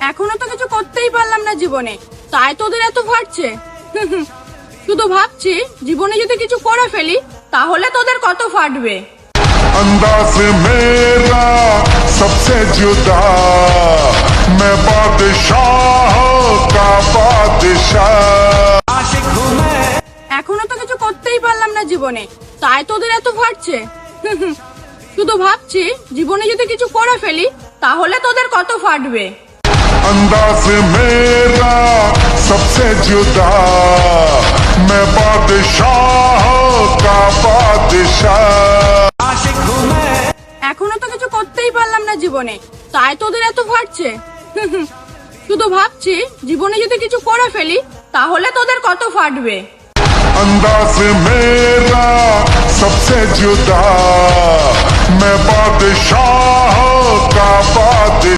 এখনো তো কিছু করতেই পারলাম না জীবনে, তাই তোদের এত ফাটছে। শুধু ভাবছি জীবনে যদি কিছু করে ফেলি তাহলে তোদের কত ফাটবে। अंदाज मेरा सबसे जुदा, मैं बादशाह का बादशाह। এখনো তো কিছু করতেই পারলাম না জীবনে, তাই তোদের এত ফাটছে। শুধু ভাবছি জীবনে যদি কিছু করে ফেলি তাহলে তোদের কত ফাটবে। अंदाज मेरा सबसे जुदा, मैं बादशाह का बादशाह। এখনো তো কিছু করতেই পারলাম না জীবনে, তাই তোদের এত ফাটছে। শুধু ভাবছি জীবনে যদি কিছু করে ফেলি তাহলে তোদের কত ফাটবে। अंदाज मेरा सबसे जुदा, मैं बादशाह का बादशाह।